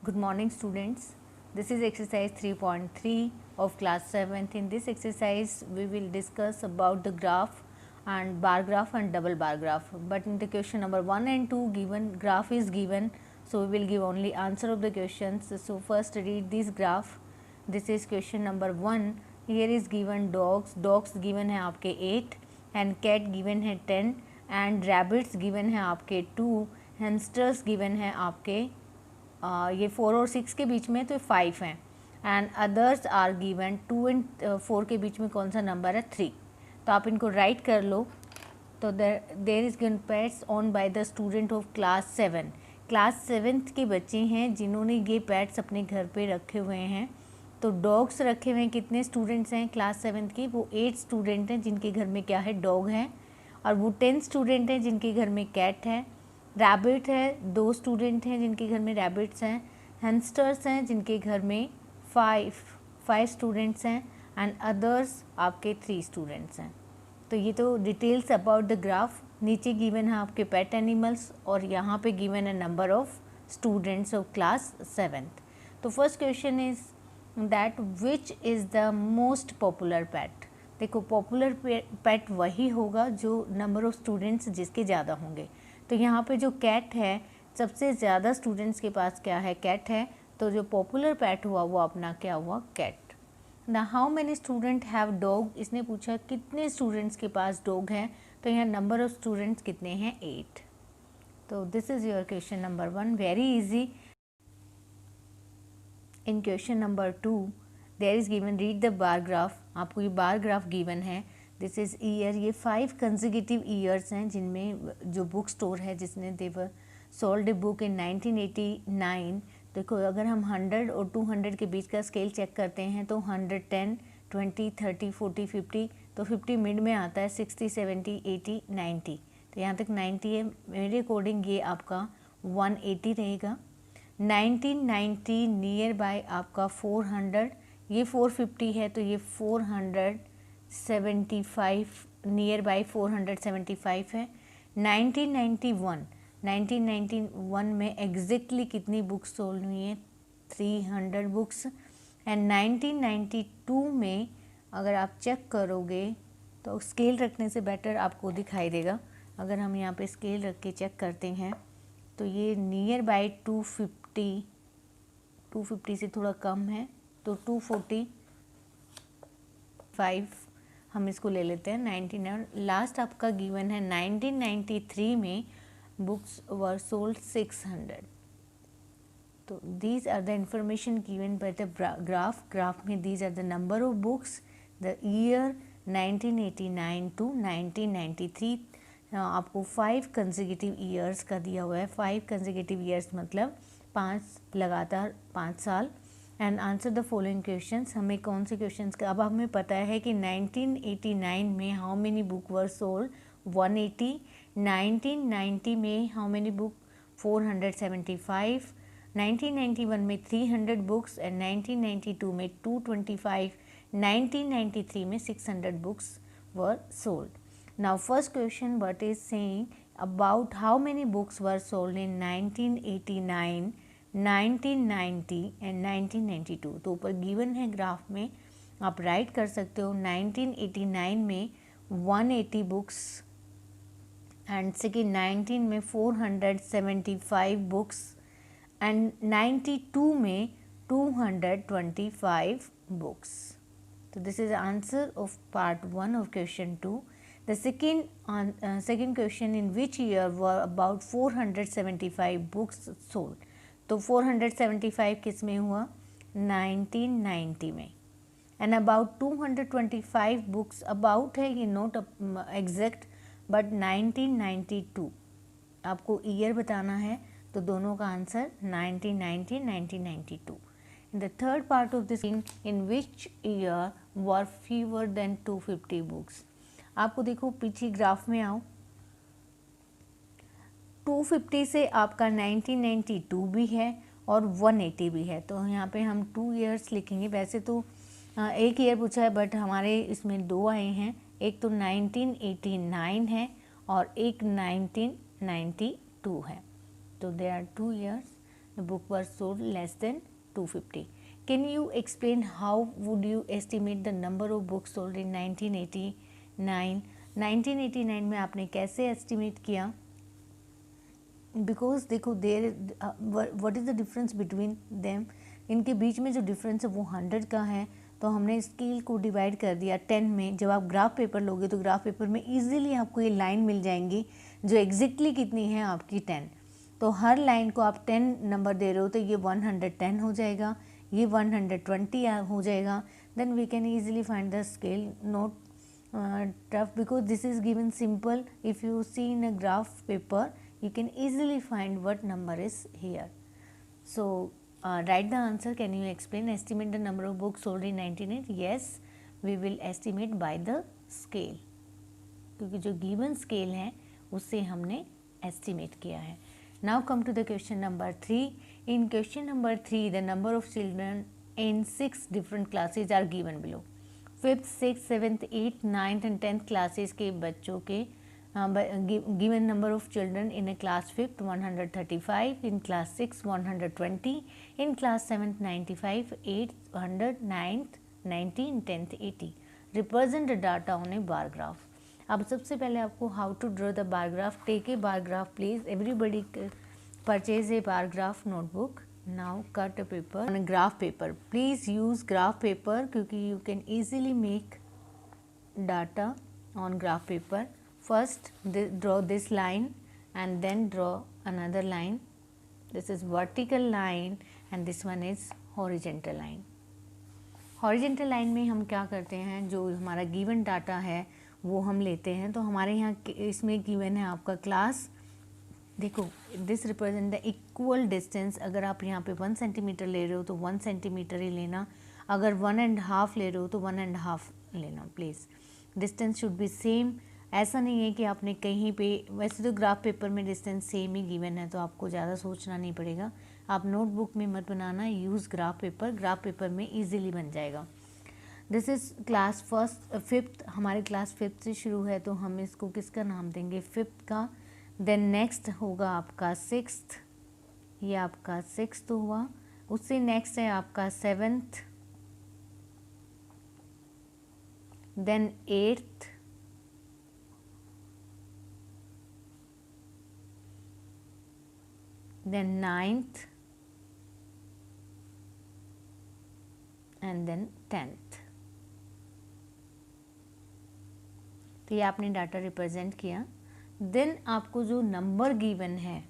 Good morning students. This is exercise 3.3 of class 7th. In this exercise we will discuss about the graph and bar graph and double bar graph. But in the question number 1 and 2 given graph is given, so we will give only answer of the questions. So first read this graph. This is question number 1. Here is given dogs. Dogs given है आपके 8 and cat given है 10 and rabbits given है आपके 2. Hamsters given है आपके ये 4 और 6 के बीच में तो 5 हैं and others are given 2 and 4 के बीच में कौन सा नंबर है 3. तो आप इनको राइट कर लो. तो there is given pets on by the student of class 7. Class 7th के बच्चे हैं जिन्होंने ये पैट्स अपने घर पे रखे हुए हैं. तो डॉग्स रखे हुए हैं. कितने स्टूडेंट्स हैं क्लास 7th की? वो 8 स्टूडेंट हैं जिनके घर में क्या है, डॉग है. और वो 10 स्टूडेंट हैं जिनके घर में कैट है. रैबिट है, 2 स्टूडेंट हैं जिनके घर में रैबिट्स हैं. हैमस्टर्स हैं जिनके घर में 5 स्टूडेंट्स हैं एंड अदर्स आपके 3 स्टूडेंट्स हैं. तो ये तो डिटेल्स अबाउट द ग्राफ. नीचे गिवन है आपके पेट एनिमल्स और यहाँ पे गिवन है number of students of class 7th. तो first question is that which is the most popular pet. देखो पॉपुलर पेट वही होगा जो नंबर ऑफ स्टूडेंट्स जिसके ज़्यादा होंगे. तो यहाँ पे जो कैट है, सबसे ज़्यादा स्टूडेंट्स के पास क्या है, कैट है. तो जो पॉपुलर पेट हुआ वो अपना क्या हुआ, कैट. ना how many student have dog. इसने पूछा कितने स्टूडेंट्स के पास डॉग है. तो यहाँ नंबर ऑफ स्टूडेंट्स कितने हैं, 8. तो this is your question number 1. Very easy. In question number 2 there is given read the bar graph. आपको ये बार ग्राफ गिवन है. This is year. ये 5 कंसेक्यूटिव ईयर्स हैं जिनमें जो बुक स्टोर है जिसने देवर सोल्ड ए बुक इन 1989. देखो अगर हम 100 और 200 के बीच का स्केल चेक करते हैं तो 110, 20, 30, 40, 50. तो 50 मिड में आता है. 60, 70, 80, 90. तो यहाँ तक 90 है. मेरे अकॉर्डिंग ये आपका 180 रहेगा. 1990 नियर बाय आपका 400. ये 450 है तो ये 475 नियर बाय 475 है. 1991 में एग्जैक्टली कितनी बुक्स सोल्ड हुई हैं, 300 बुक्स. एंड 1992 में अगर आप चेक करोगे तो स्केल रखने से बेटर आपको दिखाई देगा. अगर हम यहाँ पे स्केल रख के चेक करते हैं तो ये नियर बाय 250 से थोड़ा कम है. तो 245 हम इसको ले लेते हैं. 99 लास्ट आपका गिवन है. 1993 में बुक्स वर सोल्ड 600. तो these are the information given by the graph में these are the number of books, the year 1989 to 1993. आपको 5 कंसेक्यूटिव ईयर्स का दिया हुआ है. 5 कंसेक्यूटिव ईयर्स मतलब 5 लगातार 5 साल. And answer the following questions. हमें कौन से क्वेश्चंस का अब हमें पता है कि 1989 में how many book were sold, 180. 1990 में हाउ मेनी बुक, 475. 1991 में 300 बुक्स एंड 1992 में 225. 1993 में 600 books were sold. Now first question what is saying about how many books were sold in 1989, 1990 and 1992. तो ऊपर गिवन है ग्राफ में, आप राइट कर सकते हो. 1989 में 180 बुक्स एंड सेकेंड 19 में 475 बुक्स एंड 92 में 225 बुक्स. तो this is answer of part 1 of question 2. The second question, in which year were about 475 books sold. तो 475 किस में हुआ, 1990 में. एंड अबाउट 225 बुक्स, अबाउट है ये नोट एग्जैक्ट बट 1992 आपको ईयर बताना है. तो दोनों का answer 1990, 1992. In the third part of this, in which year were fewer than 250 books. आपको देखो पीछे ग्राफ में आओ. 250 से आपका 1992 भी है और 180 भी है. तो यहाँ पे हम 2 ईयर्स लिखेंगे. वैसे तो एक ईयर पूछा है बट हमारे इसमें 2 आए हैं. एक तो 1989 है और एक 1992 है. तो they are 2 years. book were sold less than 250. Can you explain how would you estimate the number of books sold in 1989? 1989 में आपने कैसे एस्टिमेट किया? बिकॉज देखो there what is the difference between them, इनके बीच में जो डिफरेंस है वो 100 का है, तो हमने स्केल को डिवाइड कर दिया 10 में। जब आप ग्राफ पेपर लोगे तो ग्राफ पेपर में इजीली आपको ये लाइन मिल जाएंगी जो एग्जैक्टली कितनी है आपकी 10। तो हर लाइन को आप 10 नंबर दे रहे हो तो ये 110 हो जाएगा, ये 120 हो जाएगा। Then we can easily find the scale, note tough because this is given simple. If you see in a graph paper you can easily find what number is here. So write the answer. Can you explain, estimate the number of books sold in 1980? Yes, we will estimate by the scale, क्योंकि जो given scale है उससे हमने estimate किया है. Now come to the question number 3. In question number 3 the number of children in 6 different classes are given below. 5th, 6th, 7th, 8th, 9th and 10th classes के बच्चों के given number of children in a class 5th 135, in class 6 120, in class 7th 95, 8th 100, 9th 90, 10th 80. Represent the data on a bar graph. अब सबसे पहले आपको how to draw the bar graph. Take a bar graph please. Everybody purchase a bar graph notebook. Now cut a paper on a graph paper. Please use graph paper क्योंकि you can easily make data on graph paper. First draw this line and then draw another line. This is vertical line and this one is horizontal line. Horizontal line में हम क्या करते हैं, जो हमारा given data है वो हम लेते हैं। तो हमारे यहाँ इसमें given है आपका क्लास, देखो this represent the equal distance. अगर आप यहाँ पे 1 सेंटीमीटर ले रहे हो तो 1 सेंटीमीटर ही लेना, अगर 1.5 ले रहे हो तो 1.5 लेना please. Distance should be same. ऐसा नहीं है कि आपने कहीं पे, वैसे तो ग्राफ पेपर में डिस्टेंस सेम ही गिवन है तो आपको ज़्यादा सोचना नहीं पड़ेगा। आप नोटबुक में मत बनाना, use graph paper, graph paper में ईजिली बन जाएगा। दिस इज़ क्लास 5th, हमारे क्लास 5th से शुरू है तो हम इसको किसका नाम देंगे, 5th का। देन नेक्स्ट होगा आपका 6th, ये आपका 6th हुआ। उससे नेक्स्ट है आपका 7th, then 8th, then 9th and then 10th। तो ये आपने डाटा रिप्रेजेंट किया। देन आपको जो नंबर गिवन है,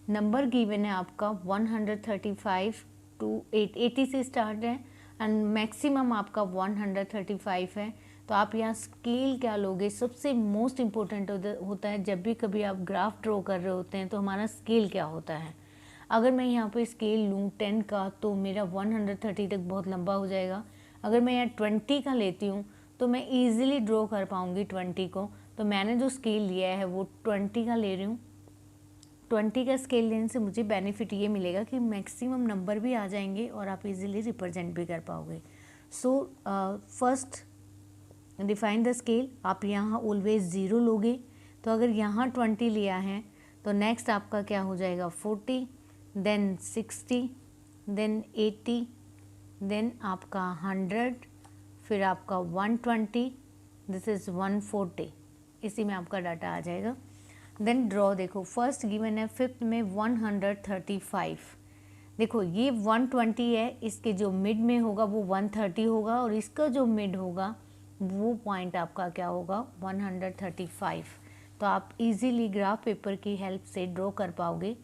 नंबर गिवन है आपका 135 टू 80 से स्टार्ट है एंड मैक्सिमम आपका 135 है। तो आप यहाँ स्केल क्या लोगे, सबसे मोस्ट इम्पोर्टेंट होता है जब भी कभी आप ग्राफ ड्रॉ कर रहे होते हैं तो हमारा स्केल क्या होता है। अगर मैं यहाँ पे स्केल लूँ 10 का तो मेरा 130 तक बहुत लंबा हो जाएगा। अगर मैं यहाँ 20 का लेती हूँ तो मैं ईजिली ड्रॉ कर पाऊँगी 20 को। तो मैंने जो स्केल लिया है वो 20 का ले रही हूँ। 20 का स्केल लेने से मुझे बेनिफिट ये मिलेगा कि मैक्सिमम नंबर भी आ जाएंगे और आप इजीली रिप्रेजेंट भी कर पाओगे। So first define the scale. आप यहाँ ऑलवेज 0 लोगे, तो अगर यहाँ 20 लिया है तो नेक्स्ट आपका क्या हो जाएगा 40, देन 60, देन 80, देन आपका 100, फिर आपका 120, दिस इज़ 140। इसी में आपका डाटा आ जाएगा। देन ड्रॉ, देखो फर्स्ट गिवन है 5th में 135। देखो ये 120 है, इसके जो मिड में होगा वो 130 होगा और इसका जो मिड होगा वो पॉइंट आपका क्या होगा 135। तो आप इजीली ग्राफ पेपर की हेल्प से ड्रॉ कर पाओगे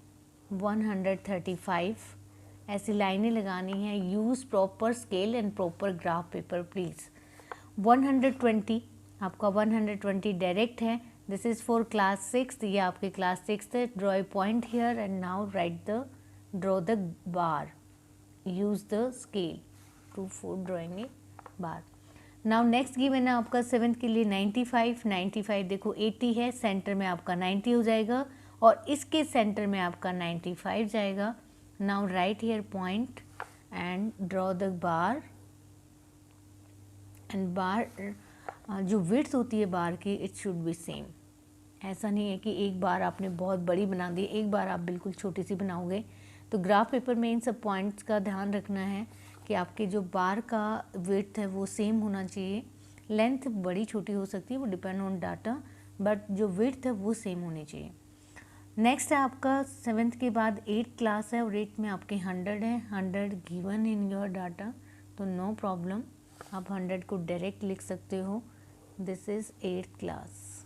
135। ऐसी लाइनें लगानी है। Use proper scale and proper graph paper please. 120 आपका 120 डायरेक्ट है। दिस इज़ फॉर क्लास 6, ये आपके क्लास 6 है। Draw a point here and now write the draw the bar, use the scale to for drawing a bar. Now next given है आपका 7th के लिए 95। देखो 80 है, सेंटर में आपका 90 हो जाएगा और इसके सेंटर में आपका 95 जाएगा। Now right here point and draw the bar. And bar जो विड्थ होती है बार की, इट शुड बी सेम। ऐसा नहीं है कि एक बार आपने बहुत बड़ी बना दी, एक बार आप बिल्कुल छोटी सी बनाओगे। तो ग्राफ पेपर में इन सब पॉइंट्स का ध्यान रखना है कि आपके जो बार का विड्थ है वो सेम होना चाहिए। लेंथ बड़ी छोटी हो सकती है, वो डिपेंड ऑन डाटा, बट जो विड्थ है वो सेम होनी चाहिए। नेक्स्ट है आपका 7th के बाद 8th क्लास है और 8 में आपके 100 है, 100 गिवन इन योर डाटा, तो नो प्रॉब्लम, आप 100 को डायरेक्ट लिख सकते हो। This is 8th class.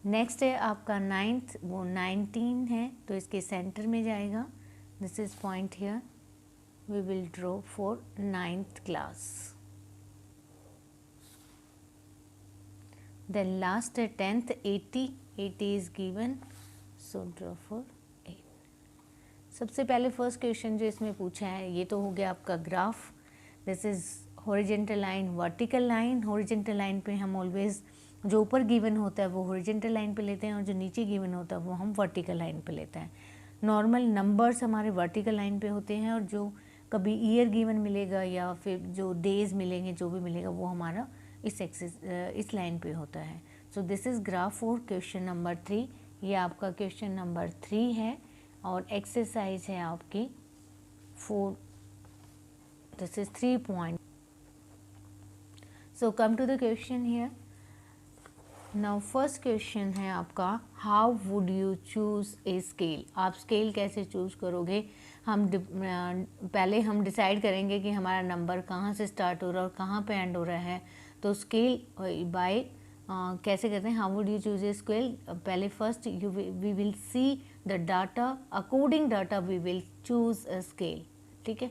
Next है आपका 9th, वो 19 है, तो इसके सेंटर में जाएगा। This is point here, we will draw for 9th class. Then last है 10th, 80 is given, so draw for 8। सबसे पहले फर्स्ट क्वेश्चन जो इसमें पूछा है ये तो हो गया आपका graph. This is horizontal line, vertical line. Horizontal line पे हम ऑलवेज जो ऊपर गिवन होता है वो हॉरिजेंटल लाइन पे लेते हैं और जो नीचे गिवन होता है वो हम वर्टिकल लाइन पे लेते हैं। नॉर्मल नंबर्स हमारे वर्टिकल लाइन पे होते हैं और जो कभी ईयर गिवन मिलेगा या फिर जो डेज मिलेंगे, जो भी मिलेगा वो हमारा इस लाइन पे होता है। So this is graph for question number 3। ये आपका क्वेश्चन नंबर 3 है और एक्सरसाइज है आपकी 4। This is 3 point. So come to the question here. Now first question है आपका, how would you choose a scale. आप स्केल कैसे चूज़ करोगे। पहले हम डिसाइड करेंगे कि हमारा नंबर कहाँ से स्टार्ट हो रहा है और कहाँ पे एंड हो रहा है। तो स्केल बाय कैसे करते हैं, how would you choose a scale. पहले first we will see the data, according data we will choose a scale. ठीक है,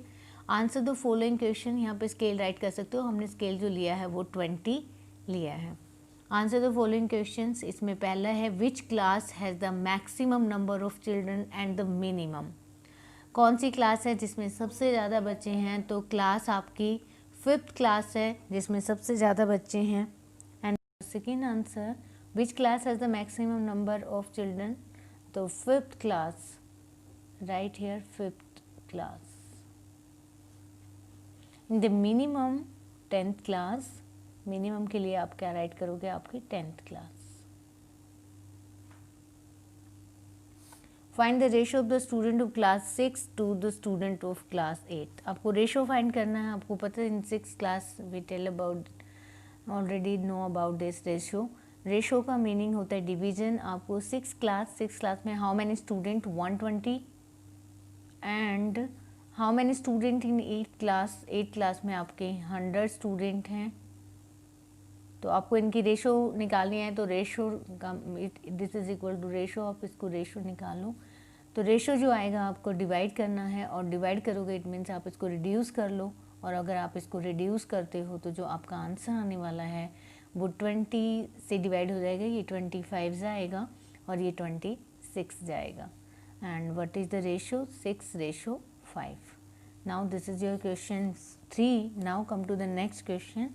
आंसर द फॉलोइंग क्वेश्चन। यहाँ पे स्केल राइट कर सकते हो। हमने स्केल जो लिया है वो 20 लिया है। Answer the following questions. इसमें पहला है, विच class has the maximum number of children and the minimum. कौन सी क्लास है जिसमें सबसे ज़्यादा बच्चे हैं। तो क्लास आपकी 5th क्लास है जिसमें सबसे ज़्यादा बच्चे हैं। And second answer, which class has the maximum number of children. तो 5th class, right here 5th class. In the minimum 10th class. Minimum के लिए आप क्या राइट करोगे, आपकी 10th class. Find the ratio of the student of class 6 to the student of class 8। आपको ratio find करना है। आपको पता है in 6 class we tell about, already know about this ratio. Ratio का मीनिंग होता है डिवीजन। आपको 6 क्लास में how many student 120 and how many student in 8th class. 8th class में आपके 100 स्टूडेंट हैं। तो आपको इनकी रेशो निकालनी है। तो रेशो का this is equal to ratio, आप इसको रेशो निकालो। तो रेशो जो आएगा आपको डिवाइड करना है और डिवाइड करोगे इट मीन्स आप इसको रिड्यूस कर लो। और अगर आप इसको रिड्यूस करते हो तो जो आपका आंसर आने वाला है वो 20 से डिवाइड हो जाएगा। ये 25 जाएगा और ये 26 जाएगा। And what is the ratio, 6:5। Now this is your question 3। Now come to the next question.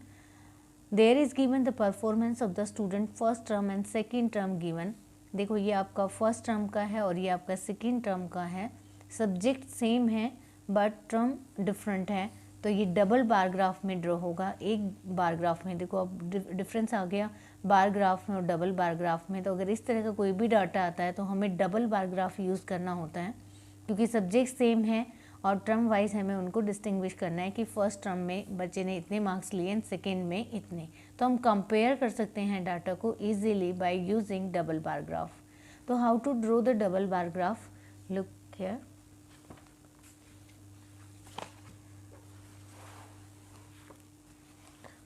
There is given the performance of the student first term and second term given. देखो ये आपका फर्स्ट टर्म का है और ये आपका second term का है। सब्जेक्ट सेम है बट टर्म डिफरेंट है। तो ये डबल बार ग्राफ में ड्रॉ होगा। एक बार ग्राफ में देखो अब डिफरेंस आ गया बार ग्राफ में और डबल बार ग्राफ में। तो अगर इस तरह का कोई भी डाटा आता है तो हमें डबल बार ग्राफ यूज़ करना होता है क्योंकि सब्जेक्ट सेम है और टर्म वाइज हमें उनको डिस्टिंग्विश करना है कि फर्स्ट टर्म में बच्चे ने इतने मार्क्स लिए एंड सेकेंड में इतने। तो हम कंपेयर कर सकते हैं डाटा को easily by using double bar graph. तो how to draw the double bar graph, look here.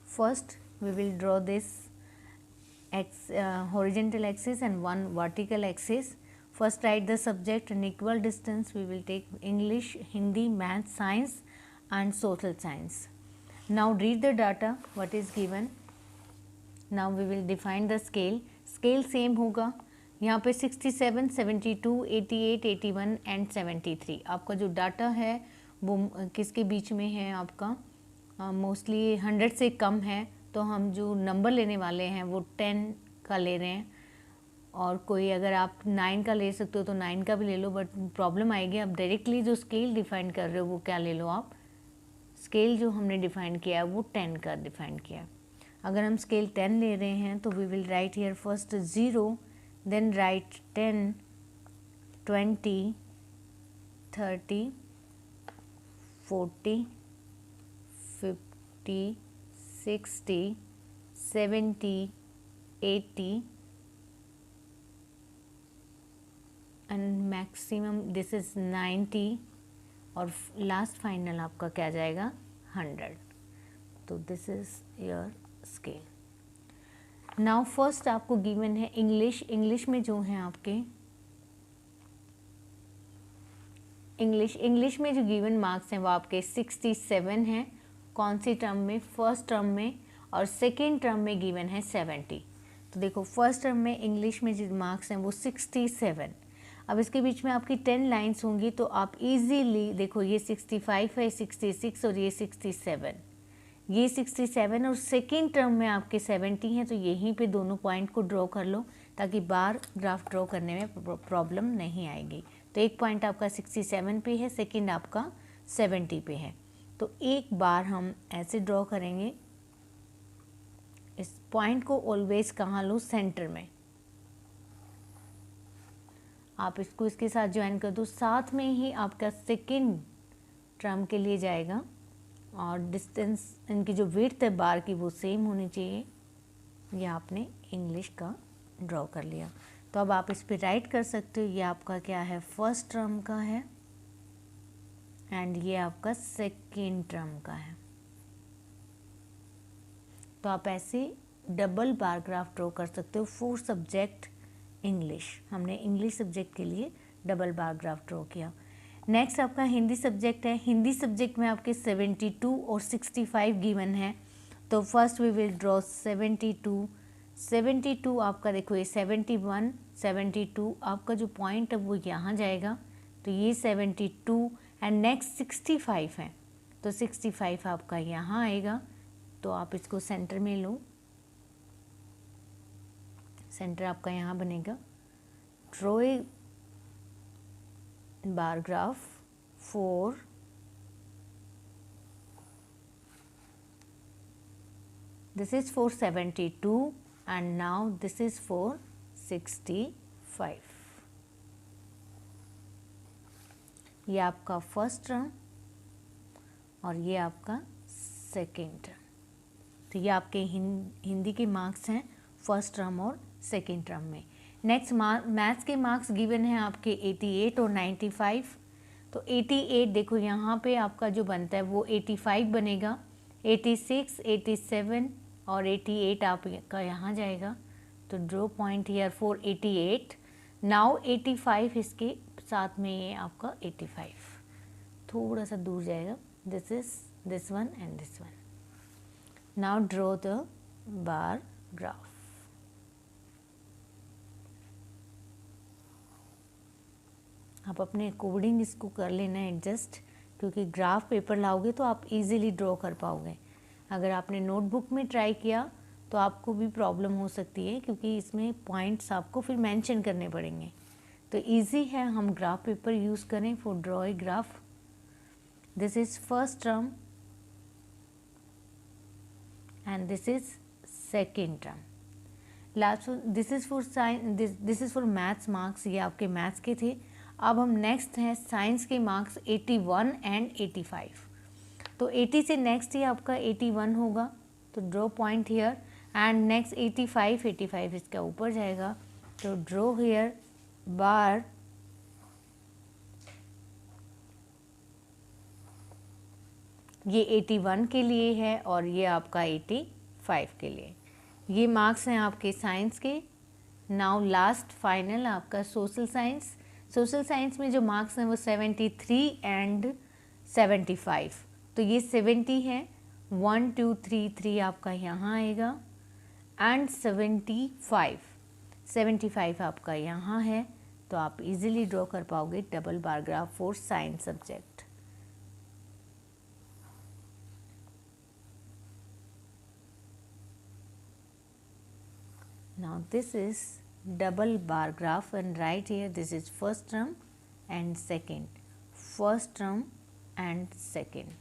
First we will draw this horizontal axis and one vertical axis. First write the subject in equal distance. We will take English, Hindi, Math, Science and Social Science. Now read the data what is given. Now we will define the scale. Scale same होगा यहाँ पे 67, 72, 88, 81 and 73। आपका जो data है वो किसके बीच में है, आपका मोस्टली 100 से कम है। तो हम जो नंबर लेने वाले हैं वो 10 का ले रहे हैं। और कोई अगर आप 9 का ले सकते हो तो 9 का भी ले लो, बट प्रॉब्लम आएगी आप डायरेक्टली जो स्केल डिफाइन कर रहे हो वो क्या ले लो आप। स्केल जो हमने डिफाइन किया है वो 10 का डिफाइन किया है। अगर हम स्केल 10 ले रहे हैं तो we will write here first 0, then write 10, 20, 30, 40, 50, 60, 70, 80 and maximum this is 90 और लास्ट फाइनल आपका क्या जाएगा 100. तो this is your scale. Now first आपको गिवन है इंग्लिश में जो है आपके इंग्लिश में जो गिवन मार्क्स हैं वो आपके 67 हैं. कौन सी टर्म में? फर्स्ट टर्म में. और सेकेंड टर्म में गिवन है 70. तो देखो फर्स्ट टर्म में इंग्लिश में जो मार्क्स हैं वो 67. अब इसके बीच में आपकी 10 लाइंस होंगी तो आप इजीली देखो ये 65 है, 66 और ये 67, ये 67 और सेकेंड टर्म में आपके 70 हैं. तो यहीं पे दोनों पॉइंट को ड्रॉ कर लो ताकि बार ग्राफ ड्रॉ करने में प्रॉब्लम नहीं आएगी. तो एक पॉइंट आपका 67 पे है, सेकेंड आपका 70 पे है. तो एक बार हम ऐसे ड्रॉ करेंगे. इस पॉइंट को ऑलवेज कहाँ लो? सेंटर में. आप इसको इसके साथ ज्वाइन कर दो. साथ में ही आपका सेकेंड टर्म के लिए जाएगा और डिस्टेंस इनकी जो विड्थ है बार की वो सेम होनी चाहिए. ये आपने इंग्लिश का ड्रॉ कर लिया. तो अब आप इस पे राइट कर सकते हो. ये आपका क्या है? फर्स्ट टर्म का है एंड ये आपका सेकेंड टर्म का है. तो आप ऐसे डबल बार ग्राफ ड्रॉ कर सकते हो फॉर सब्जेक्ट इंग्लिश. हमने इंग्लिश सब्जेक्ट के लिए डबल बार ग्राफ ड्रॉ किया. नेक्स्ट आपका हिंदी सब्जेक्ट है. हिंदी सब्जेक्ट में आपके 72 और 65 गिवन है. तो फर्स्ट वी विल ड्रॉ 72 आपका देखो ये 71, 72 आपका जो पॉइंट है वो यहाँ जाएगा. तो ये 72 एंड नेक्स्ट 65 है. तो 65 आपका यहाँ आएगा. तो आप इसको सेंटर में लो. सेंटर आपका यहाँ बनेगा. Draw a bar graph for this is for 72 and now this is for 65. ये आपका फर्स्ट टर्म और ये आपका सेकेंड टर्म. तो ये आपके हिंदी के मार्क्स हैं फर्स्ट टर्म और सेकेंड टर्म में. नेक्स्ट मैथ्स के मार्क्स गिवन हैं आपके 88 और 95. तो 88 देखो यहाँ पे आपका जो बनता है वो 85 बनेगा. 86, 87 और 88 आपका यहाँ जाएगा. तो draw point here for 88. Now 85 इसके साथ में ये आपका 85 थोड़ा सा दूर जाएगा. This is this one and this one. Now draw the bar graph. आप अपने अकॉर्डिंग इसको कर लेना एडजस्ट, क्योंकि ग्राफ पेपर लाओगे तो आप इजीली ड्रॉ कर पाओगे. अगर आपने नोटबुक में ट्राई किया तो आपको भी प्रॉब्लम हो सकती है, क्योंकि इसमें पॉइंट्स आपको फिर मेंशन करने पड़ेंगे. तो इजी है हम ग्राफ पेपर यूज़ करें for draw a graph. This is first term and this is second term. Last this is for this is for maths marks. ये आपके मैथ्स के थे. अब हम नेक्स्ट हैं साइंस के मार्क्स 81 एंड 85. तो 80 से नेक्स्ट ही आपका 81 होगा. तो draw point here and next 85 इसका ऊपर जाएगा. तो ड्रॉ हियर बार ये 81 के लिए है और ये आपका 85 के लिए. ये मार्क्स हैं आपके साइंस के. नाउ लास्ट फाइनल आपका सोशल साइंस. सोशल साइंस में जो मार्क्स हैं वो 73 एंड 75. तो ये 70 है. 1 2 3 3 आपका यहाँ आएगा एंड 75 आपका यहाँ है. तो आप इजीली ड्रॉ कर पाओगे double bar graph for science subject. Now this is double bar graph and right here this is first term and second, first term and second.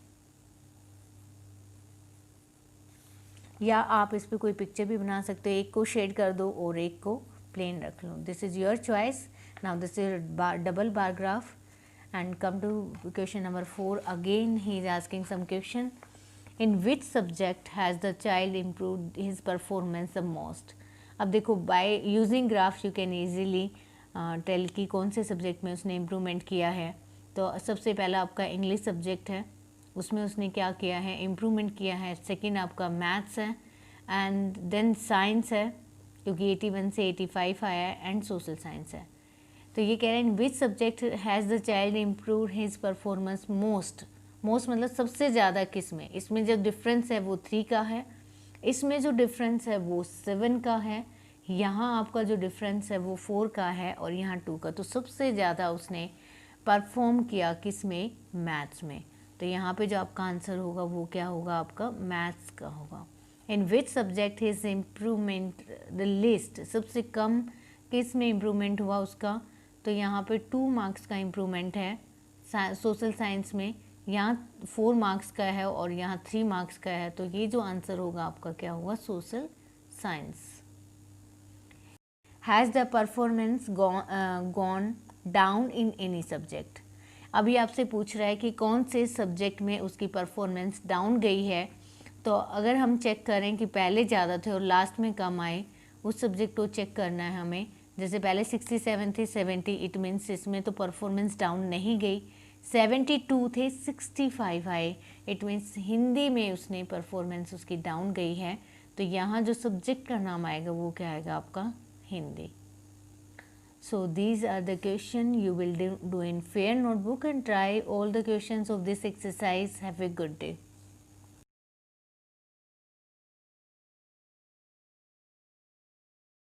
या आप इस पर कोई पिक्चर भी बना सकते हो, एक को शेड कर दो और एक को प्लेन रख लो, this is your choice. Now this is double bar graph and come to question number 4। Again he is asking some question, in which subject has the child improved his performance the most. अब देखो, by using graphs you can easily tell कि कौन से subject में उसने improvement किया है। तो सबसे पहला आपका इंग्लिश सब्जेक्ट है, उसमें उसने क्या किया है, इम्प्रूवमेंट किया है। सेकंड आपका मैथ्स है एंड देन साइंस है, क्योंकि 81 से 85 आया है, एंड सोशल साइंस है। तो ये कह रहे हैं in which subject has the child improve his performance most. Most मतलब सबसे ज़्यादा किस में, इसमें जो डिफरेंस है वो 3 का है, इसमें जो डिफरेंस है वो 7 का है, यहाँ आपका जो डिफरेंस है वो 4 का है और यहाँ 2 का। तो सबसे ज़्यादा उसने परफॉर्म किया किस में, मैथ्स में। तो यहाँ पे जो आपका आंसर होगा वो क्या होगा, आपका मैथ्स का होगा। In which subject his improvement the least, सबसे कम किस में इम्प्रूवमेंट हुआ उसका। तो यहाँ पे 2 मार्क्स का इम्प्रूवमेंट है सोशल साइंस में, यहाँ 4 मार्क्स का है और यहाँ 3 मार्क्स का है। तो ये जो आंसर होगा आपका क्या होगा, social science. Has the performance gone down in any subject. अभी आपसे पूछ रहा है कि कौन से सब्जेक्ट में उसकी परफॉर्मेंस डाउन गई है। तो अगर हम चेक करें कि पहले ज़्यादा थे और लास्ट में कम आए, उस सब्जेक्ट को चेक करना है हमें। जैसे पहले 67 थे 70, इट मीन्स इसमें तो परफॉर्मेंस डाउन नहीं गई। 72 थे 65 आए, इट मीन्स हिंदी में उसने परफॉर्मेंस उसकी डाउन गई है। तो यहाँ जो सब्जेक्ट का नाम आएगा वो क्या आएगा आपका, Hindi. So these are the question you will do in fair notebook and try all the questions of this exercise. Have a good day.